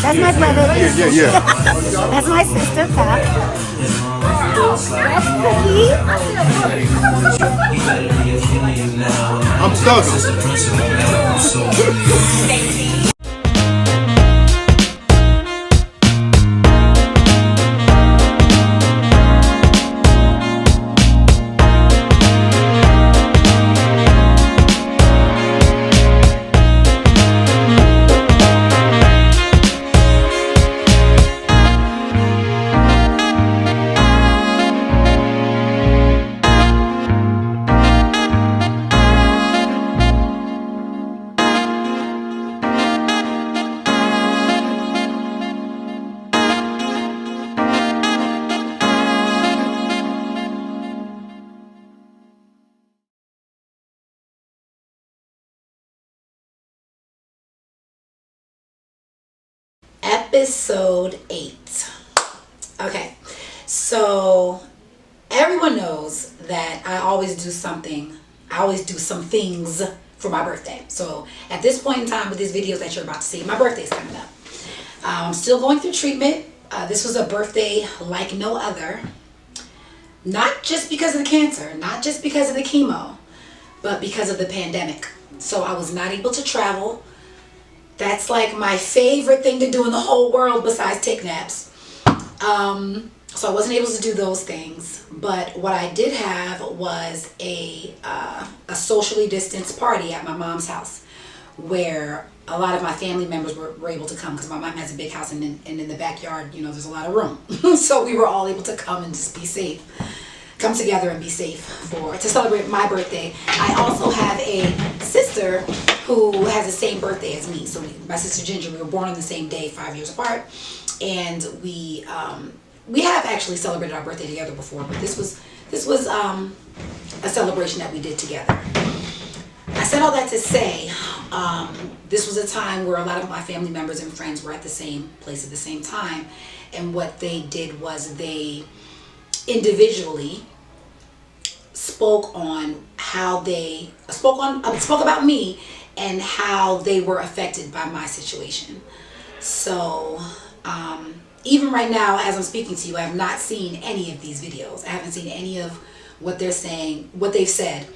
That's my brother. Yeah. That's my sister, Pat. That's Cookie. I'm thugging. Episode 8. Okay, so everyone knows that I always do some things for my birthday. So at this point in time with these videos that you're about to see, my birthday's coming up. I'm still going through treatment. This was a birthday like no other. Not just because of the cancer, not just because of the chemo, but because of the pandemic. So I was not able to travel. That's like my favorite thing to do in the whole world besides take naps. So I wasn't able to do those things. But what I did have was a socially distanced party at my mom's house where a lot of my family members were able to come because my mom has a big house and in the backyard, you know, there's a lot of room. So we were all able to come and just be safe. Come together and be safe to celebrate my birthday. I also have a sister who has the same birthday as me. So my sister Ginger, we were born on the same day, 5 years apart, and we have actually celebrated our birthday together before, but this was a celebration that we did together. I said all that to say, this was a time where a lot of my family members and friends were at the same place at the same time, and what they did was they individually spoke on how they spoke about me and how they were affected by my situation. So even right now as I'm speaking to you, I have not seen any of these videos. I haven't seen any of what they're saying, what they've said,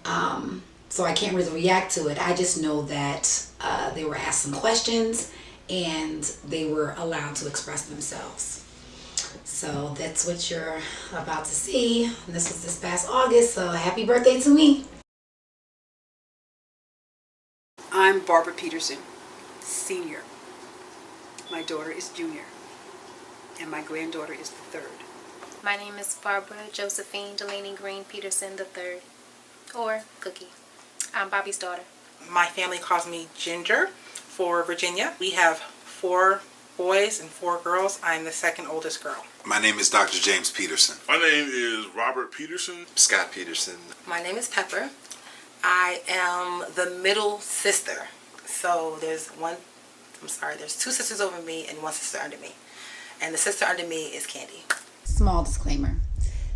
so I can't really react to it. I just know that they were asked some questions and they were allowed to express themselves. So that's what you're about to see. And this was this past August, so happy birthday to me. I'm Barbara Peterson, senior. My daughter is junior, and my granddaughter is the third. My name is Barbara Josephine Delaney Green Peterson III, or Cookie. I'm Bobby's daughter. My family calls me Ginger for Virginia. We have 4 boys and 4 girls. I'm the second oldest girl. My name is Dr. James Peterson. My name is Robert Peterson. Scott Peterson. My name is Pepper. I am the middle sister. So there's 2 sisters over me and 1 sister under me. And the sister under me is Candy. Small disclaimer.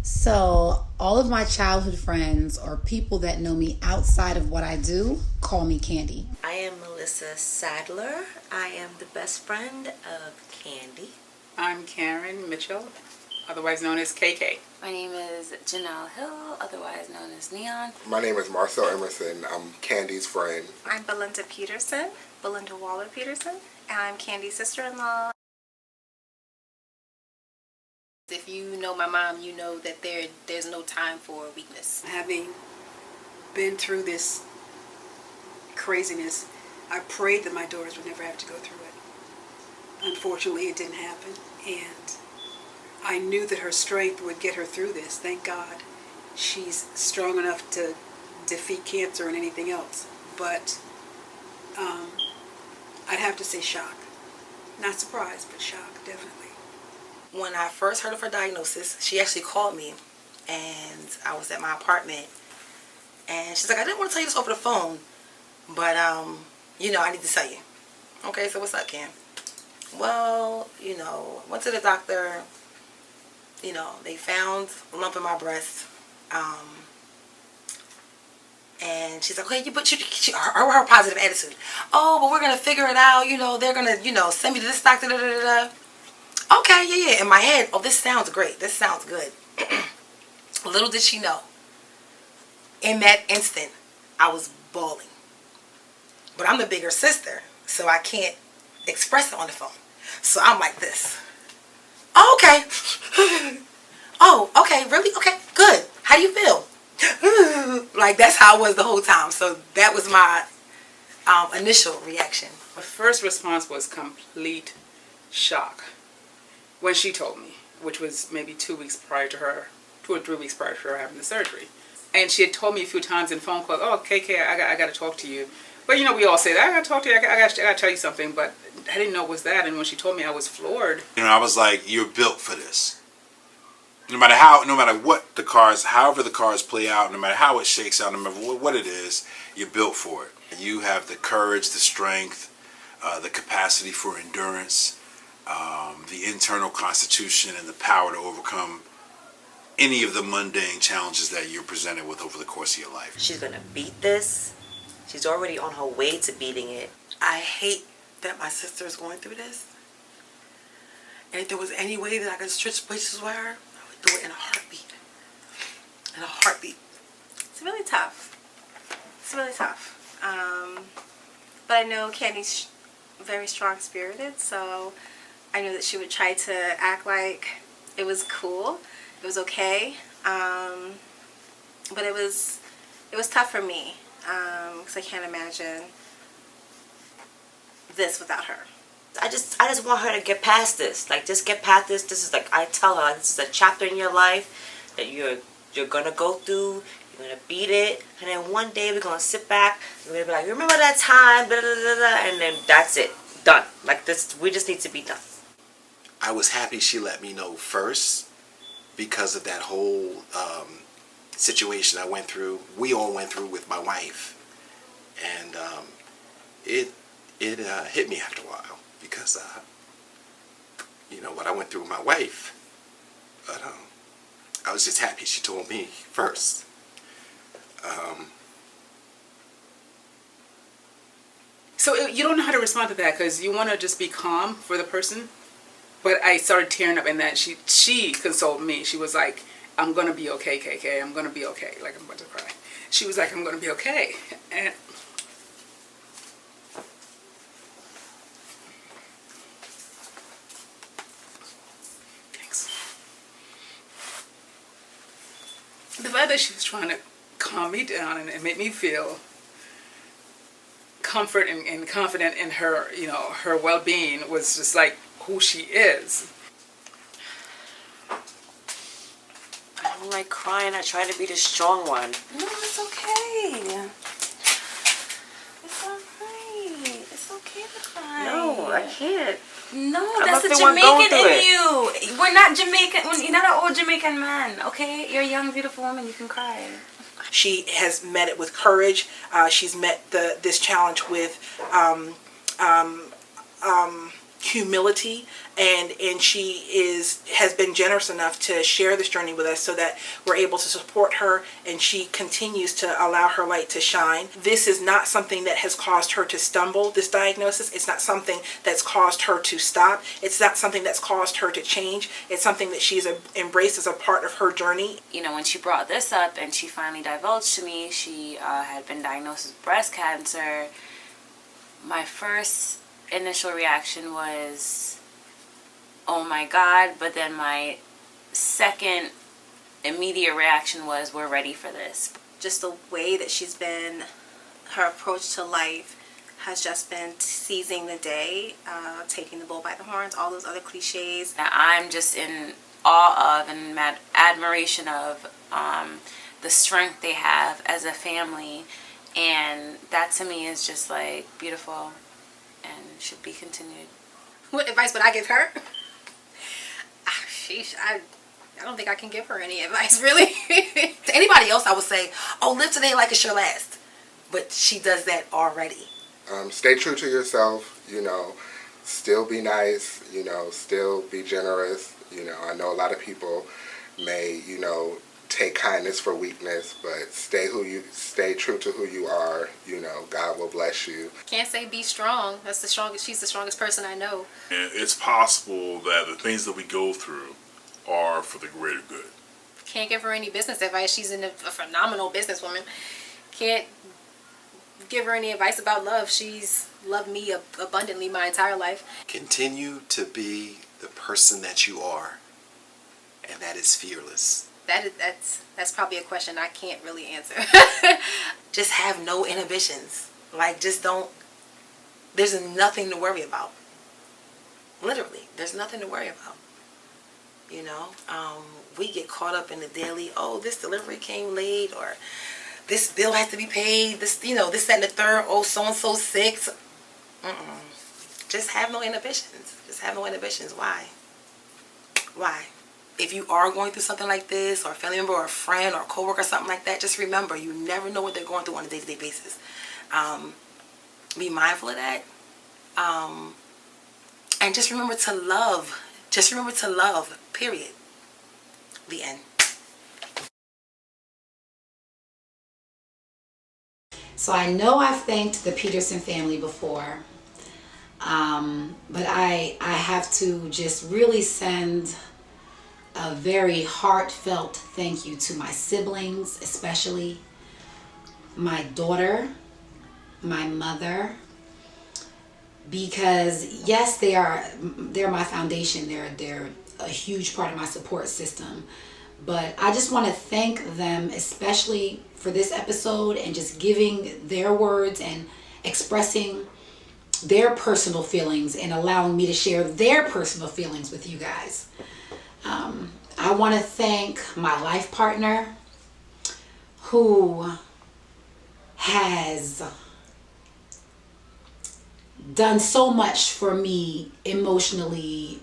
So all of my childhood friends or people that know me outside of what I do call me Candy. I am Melissa Sadler. I am the best friend of Candy. I'm Karen Mitchell, otherwise known as KK. My name is Janelle Hill, otherwise known as Neon. My name is Marcel Emerson. I'm Candy's friend. I'm Belinda Peterson, Belinda Waller Peterson, and I'm Candy's sister-in-law. If you know my mom, you know that there's no time for weakness. Having been through this craziness, I prayed that my daughters would never have to go through it. Unfortunately, it didn't happen, and I knew that her strength would get her through this. Thank God. She's strong enough to defeat cancer and anything else, but I'd have to say shock. Not surprised, but shock, definitely. When I first heard of her diagnosis, she actually called me, and I was at my apartment, and she's like, I didn't want to tell you this over the phone, but, you know, I need to tell you. Okay, so what's up, Cam? Well, you know, went to the doctor, you know, they found a lump in my breast, And she's like, okay, but her positive attitude. Oh, but we're going to figure it out. You know, they're going to, you know, send me to this doctor. Da, da, da, da. Okay, yeah. In my head, oh, this sounds great. This sounds good. Little did she know. In that instant, I was bawling. But I'm the bigger sister, so I can't express it on the phone. So I'm like this. Oh, okay. Oh, okay, really? Okay, good. How do you feel? Like, that's how I was the whole time. So that was my initial reaction. My first response was complete shock when she told me, which was maybe 2 weeks prior to her, 2 or 3 weeks prior to her having the surgery. And she had told me a few times in phone calls, oh, KK, I got to talk to you. But, you know, we all say that. I got to talk to you. I got to tell you something. But I didn't know it was that. And when she told me, I was floored. You know, I was like, you're built for this. No matter what the cards, however the cards play out, no matter how it shakes out, no matter what it is, you're built for it. You have the courage, the strength, the capacity for endurance, the internal constitution, and the power to overcome any of the mundane challenges that you're presented with over the course of your life. She's going to beat this. She's already on her way to beating it. I hate that my sister is going through this. And if there was any way that I could switch places with her, I would do it in a heartbeat. In a heartbeat. It's really tough. It's really tough. But I know Candy's very strong-spirited, so I know that she would try to act like it was cool. It was okay. But it was tough for me. Because I can't imagine this without her. I just want her to get past this. Like, just get past this. This is like, I tell her, this is a chapter in your life that you're gonna go through. You're gonna beat it, and then one day we're gonna sit back. And we're gonna be like, remember that time, blah, blah, blah, blah, and then that's it, done. Like this, we just need to be done. I was happy she let me know first because of that whole situation I went through. We all went through with my wife, and it hit me after a while because you know what I went through with my wife. But I was just happy she told me first. So you don't know how to respond to that because you want to just be calm for the person. But I started tearing up, and that she consoled me. She was like, I'm going to be okay, KK. I'm going to be okay. Like, I'm about to cry. She was like, I'm going to be okay. And thanks. The fact that she was trying to calm me down and make me feel comfort and confident in her, you know, her well-being was just like who she is. I don't like crying. I try to be the strong one. No, it's okay. It's alright. It's okay to cry. No, I can't. No, I'm that's the not the one going Jamaican through in you. We're not Jamaican. You're not an old Jamaican man, okay? You're a young, beautiful woman. You can cry. She has met it with courage. She's met this challenge with humility, and she has been generous enough to share this journey with us so that we're able to support her, and she continues to allow her light to shine. This is not something that has caused her to stumble, this diagnosis. It's not something that's caused her to stop. It's not something that's caused her to change. It's something that she's embraced as a part of her journey. You know, when she brought this up and she finally divulged to me she had been diagnosed with breast cancer, my first initial reaction was, oh my God, but then my second immediate reaction was, we're ready for this. Just the way that she's been, her approach to life has just been seizing the day, taking the bull by the horns, all those other cliches. I'm just in awe of and admiration of the strength they have as a family, and that to me is just like beautiful and should be continued. What advice would I give her? Sheesh, I don't think I can give her any advice, really. To anybody else, I would say, oh, live today like it's your last. But she does that already. Stay true to yourself, you know, still be nice, you know, still be generous. You know, I know a lot of people may, you know, take kindness for weakness, but stay true to who you are. You know, God will bless you. Can't say be strong. That's the strongest. She's the strongest person I know. And it's possible that the things that we go through are for the greater good. Can't give her any business advice. She's a phenomenal businesswoman. Can't give her any advice about love. She's loved me abundantly my entire life. Continue to be the person that you are, and that is fearless. That's probably a question I can't really answer. Just have no inhibitions. Like, just don't. There's nothing to worry about. Literally, there's nothing to worry about. You know, we get caught up in the daily, oh, this delivery came late, or this bill has to be paid, this, you know, this, that, and the third, oh, so-and-so sick. Just have no inhibitions. Just have no inhibitions. Why? Why? If you are going through something like this, or a family member, or a friend, or a coworker, or something like that, just remember, you never know what they're going through on a day-to-day basis. Be mindful of that. And just remember to love. Just remember to love, period. The end. So I know I've thanked the Peterson family before, but I have to just really send a very heartfelt thank you to my siblings, especially my daughter, my mother, because yes, they're my foundation. They're a huge part of my support system. But I just want to thank them, especially for this episode, and just giving their words and expressing their personal feelings and allowing me to share their personal feelings with you guys. I want to thank my life partner, who has done so much for me emotionally,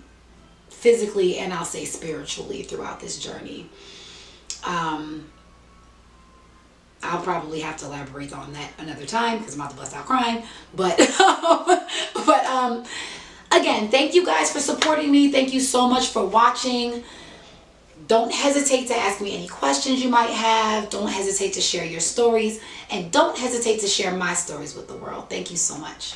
physically, and I'll say spiritually throughout this journey. I'll probably have to elaborate on that another time because I'm about to bust out crying. But again, thank you guys for supporting me. Thank you so much for watching. Don't hesitate to ask me any questions you might have. Don't hesitate to share your stories. And don't hesitate to share my stories with the world. Thank you so much.